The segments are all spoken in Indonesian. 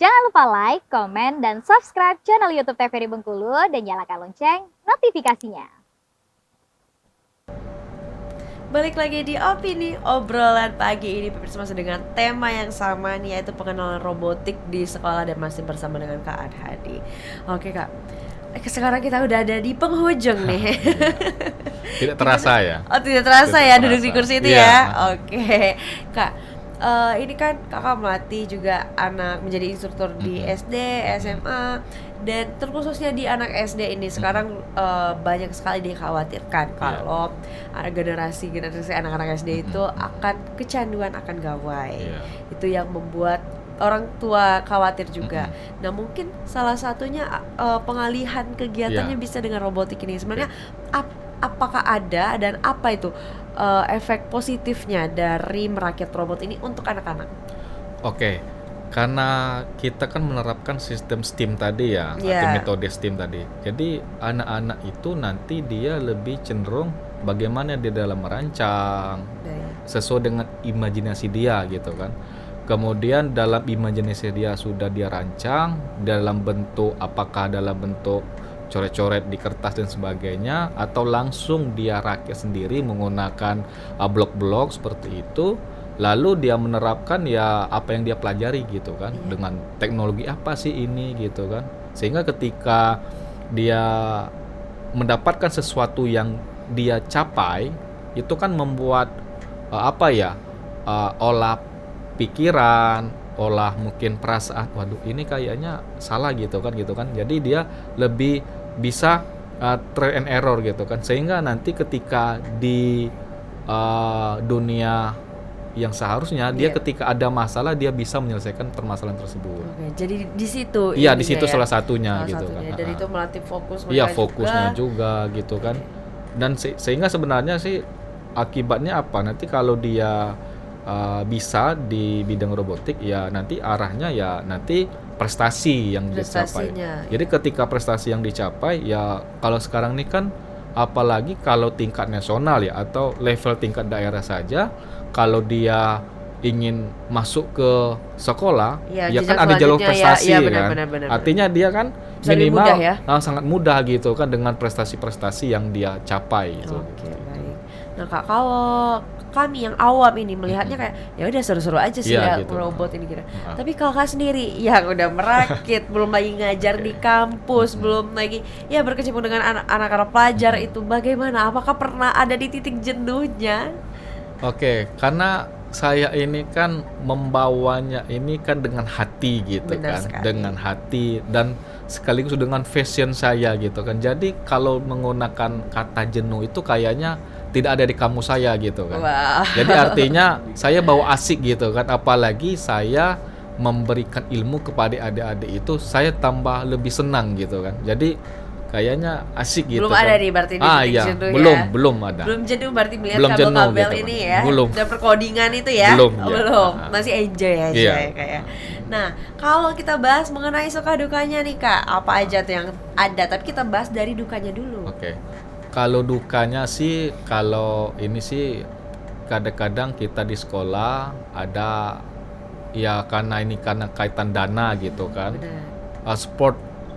Jangan lupa like, komen, dan subscribe channel YouTube TVRI Bengkulu dan nyalakan lonceng notifikasinya. Balik lagi di Opini Obrolan pagi ini masih dengan tema yang sama nih, yaitu pengenalan robotik di sekolah dan masih bersama dengan Kak Adhadi. Oke Kak, sekarang kita udah ada di penghujung nih. Tidak terasa ya? Oh tidak terasa ya duduk di kursi itu ya? Oke Kak, ini kan kakak melatih juga anak menjadi instruktur di SD, SMA, dan terkhususnya di anak SD ini sekarang banyak sekali dikhawatirkan kalau generasi anak-anak SD itu akan kecanduan akan gawai. Itu yang membuat orang tua khawatir juga. Nah mungkin salah satunya pengalihan kegiatannya bisa dengan robotik ini. Sebenarnya apakah ada dan apa itu efek positifnya dari merakit robot ini untuk anak-anak? Oke, karena kita kan menerapkan sistem STEAM tadi ya, atau metode STEAM tadi. Jadi anak-anak itu nanti dia lebih cenderung bagaimana dia dalam merancang sesuai dengan imajinasi dia gitu kan. Kemudian dalam imajinasi dia sudah dia rancang dalam bentuk, apakah dalam bentuk coret-coret di kertas dan sebagainya, atau langsung dia rakit sendiri menggunakan blok-blok seperti itu, lalu dia menerapkan ya apa yang dia pelajari gitu kan, dengan teknologi apa sih ini gitu kan, sehingga ketika dia mendapatkan sesuatu yang dia capai itu kan membuat olah pikiran, olah mungkin perasaan, waduh ini kayaknya salah gitu kan, jadi dia lebih bisa try and error gitu kan, sehingga nanti ketika di dunia yang seharusnya dia ketika ada masalah dia bisa menyelesaikan permasalahan tersebut. Oke, jadi di situ. Iya, di situ salah satunya gitu kan. Dan itu melatih fokus mereka. Iya, fokusnya juga gitu kan. Dan sehingga sebenarnya sih akibatnya apa? Nanti kalau dia bisa di bidang robotik ya nanti arahnya ya nanti prestasi yang dicapai. Jadi ketika prestasi yang dicapai ya, kalau sekarang ini kan apalagi kalau tingkat nasional ya atau level tingkat daerah saja, kalau dia ingin masuk ke sekolah ya kan ada jalur prestasi benar. Artinya dia kan minimal sangat mudah gitu kan dengan prestasi-prestasi yang dia capai gitu. Oke, baik. Nah Kak, kalau kami yang awam ini melihatnya kayak ya udah seru-seru aja sih gitu. Robot ini kira. Tapi kakak sendiri yang udah merakit, belum lagi ngajar di kampus, belum lagi ya berkecimpung dengan anak-anak pelajar itu, bagaimana? Apakah pernah ada di titik jenuhnya? Oke, karena saya ini kan membawanya ini kan dengan hati gitu. Benar kan sekali. Dengan hati dan sekaligus dengan fashion saya gitu kan. Jadi kalau menggunakan kata jenuh itu kayaknya tidak ada di kamus saya gitu kan. Wow. Jadi artinya saya bawa asik gitu kan, apalagi saya memberikan ilmu kepada adik-adik itu saya tambah lebih senang gitu kan. Jadi kayaknya asik gitu. Belum ada nih berarti di titik jenuh ya. Belum ada. Belum jenuh berarti melihat kabel-kabel gitu, ini ya. Belum. Dan perkodingan itu ya. Belum. Masih enjoy aja ya kayak. Nah, kalau kita bahas mengenai suka dukanya nih Kak, apa aja tuh yang ada? Tapi kita bahas dari dukanya dulu. Oke. Kalau dukanya sih, kalau ini sih kadang-kadang kita di sekolah ada ya karena kaitan dana gitu kan.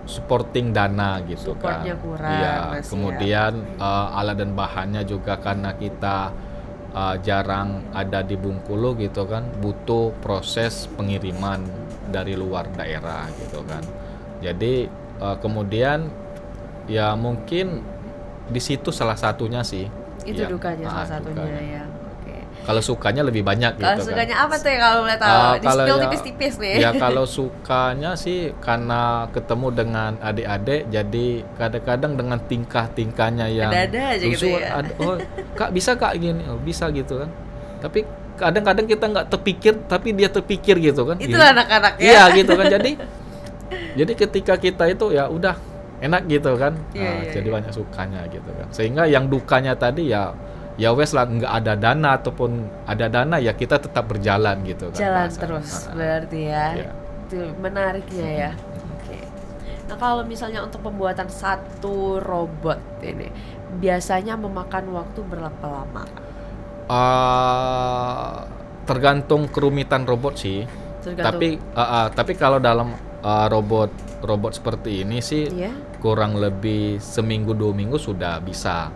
Supporting dana gitu. Supportnya kan. Kurang. Iya. Kemudian alat dan bahannya juga karena kita jarang ada di Bengkulu gitu kan, butuh proses pengiriman dari luar daerah gitu kan. Jadi kemudian ya mungkin di situ salah satunya sih. Itu dukanya salah satunya dukanya. Ya. Oke. Kalau sukanya lebih banyak gitu kan. Kalau sukanya apa tuh ya kalau boleh tahu? Di-spill tipis-tipis nih. Ya kalau sukanya sih karena ketemu dengan adik-adik, jadi kadang-kadang dengan tingkah-tingkahnya yang ada aja gitu ya. Oh, Kak bisa Kak gini, oh, bisa gitu kan. Tapi kadang-kadang kita nggak terpikir, tapi dia terpikir gitu kan. Itulah anak-anak ya. Iya gitu kan. Jadi ketika kita itu ya udah enak gitu kan, jadi banyak sukanya gitu kan. Sehingga yang dukanya tadi ya wes lah, nggak ada dana ataupun ada dana ya kita tetap berjalan gitu kan. Jalan terus berarti ya. Itu menariknya ya. Oke. Nah kalau misalnya untuk pembuatan satu robot ini biasanya memakan waktu berapa lama? Tergantung kerumitan robot sih. Tapi kalau dalam robot seperti ini sih Iya. kurang lebih seminggu 2 minggu sudah bisa.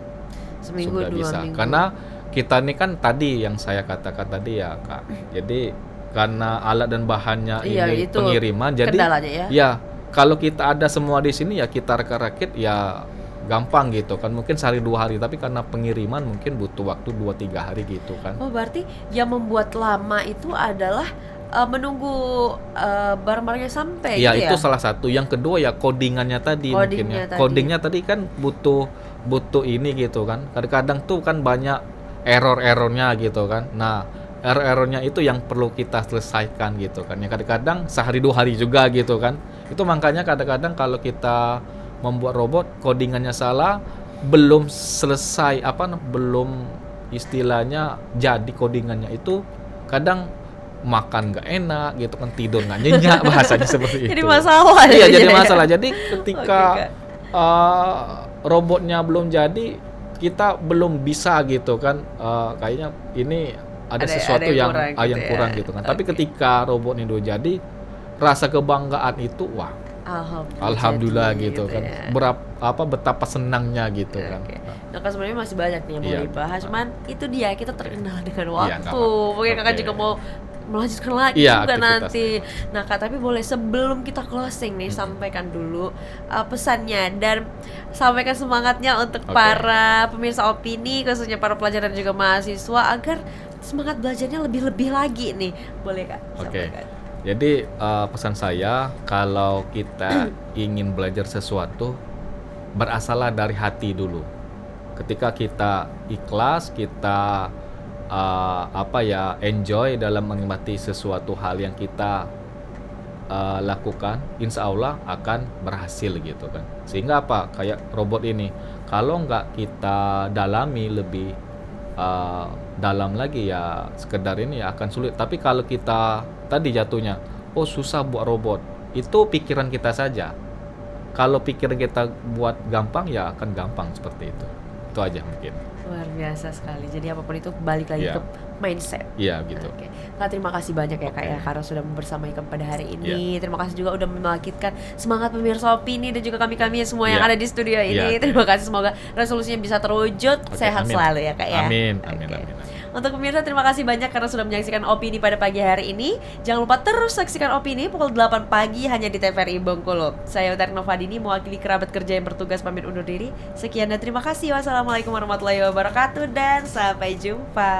Seminggu, Sudah 2 bisa. minggu. Karena kita ini kan tadi yang saya katakan tadi ya Kak. Jadi karena alat dan bahannya Iya, ini itu pengiriman, jadi kendalanya ya. ya kalau kita ada semua di sini ya kita rakit ya gampang gitu kan, mungkin sehari 2 hari, tapi karena pengiriman mungkin butuh waktu 2-3 hari gitu kan. Oh, berarti yang membuat lama itu adalah menunggu barang-barangnya sampai Ya gitu itu ya? salah satu. Yang kedua ya codingannya tadi mungkin Codingnya ya. tadi. Codingnya tadi kan butuh ini gitu kan. Kadang-kadang tuh kan banyak error-errornya gitu kan. Nah, error-errornya itu yang perlu kita selesaikan gitu kan. Ya kadang-kadang sehari 2 hari juga gitu kan. Itu makanya kadang-kadang kalau kita membuat robot codingannya salah, belum selesai belum istilahnya jadi codingannya itu kadang makan nggak enak gitu kan, tidur nggak nyenyak bahasanya seperti itu. Jadi masalah Iya, ya. jadi masalah. Jadi ketika Oke, Kak. robotnya belum jadi, kita belum bisa gitu kan. Kayaknya ini ada sesuatu yang yang kurang gitu yang ya. kurang gitu kan. Tapi Oke. ketika robot ini udah jadi, rasa kebanggaan itu wah, alhamdulillah jadi gitu kan. ya. Betapa senangnya gitu kan. Oke. Nah, kan sebenarnya masih banyak nih yang mau Iya. dibahas, cuman itu dia kita terkenal dengan Iya, waktu. nggak apa-apa. Mungkin Kakak Oke. juga mau melanjutkan lagi Iya, juga aktivitasnya. nanti. Nah, Kak, tapi boleh sebelum kita closing nih sampaikan dulu pesannya dan sampaikan semangatnya untuk Oke. para pemirsa opini, khususnya para pelajar dan juga mahasiswa agar semangat belajarnya lebih-lebih lagi nih. Boleh Kak? Oke. Sampaikan. Jadi pesan saya, kalau kita ingin belajar sesuatu, berasalah dari hati dulu. Ketika kita ikhlas, kita enjoy dalam menikmati sesuatu hal yang kita lakukan, insya Allah akan berhasil gitu kan. Sehingga kayak robot ini, kalau nggak kita dalami lebih dalam lagi ya sekedar ini ya akan sulit. Tapi kalau kita tadi jatuhnya, oh susah buat robot, itu pikiran kita saja. Kalau pikiran kita buat gampang ya akan gampang seperti itu. Itu aja mungkin. Luar biasa sekali. Jadi apapun itu balik lagi Iya. ke mindset. Iya gitu. Oke. Kak, terima kasih banyak ya Kak Oke. ya karena sudah bersamai kami pada hari ini. Terima kasih juga udah membangkitkan semangat pemirsa opini dan juga kami-kami semua yang Iya. ada di studio ini. Iya. Terima kasih, semoga resolusinya bisa terwujud. Oke, Sehat amin. selalu ya Kak ya. Amin, Oke. amin, amin, amin. Untuk pemirsa terima kasih banyak karena sudah menyaksikan opini pada pagi hari ini. Jangan lupa terus saksikan opini pukul 8 pagi hanya di TVRI Bengkulu. Saya Utari Novadini mewakili kerabat kerja yang bertugas pamit undur diri. Sekian dan terima kasih. Wassalamualaikum warahmatullahi wabarakatuh dan sampai jumpa.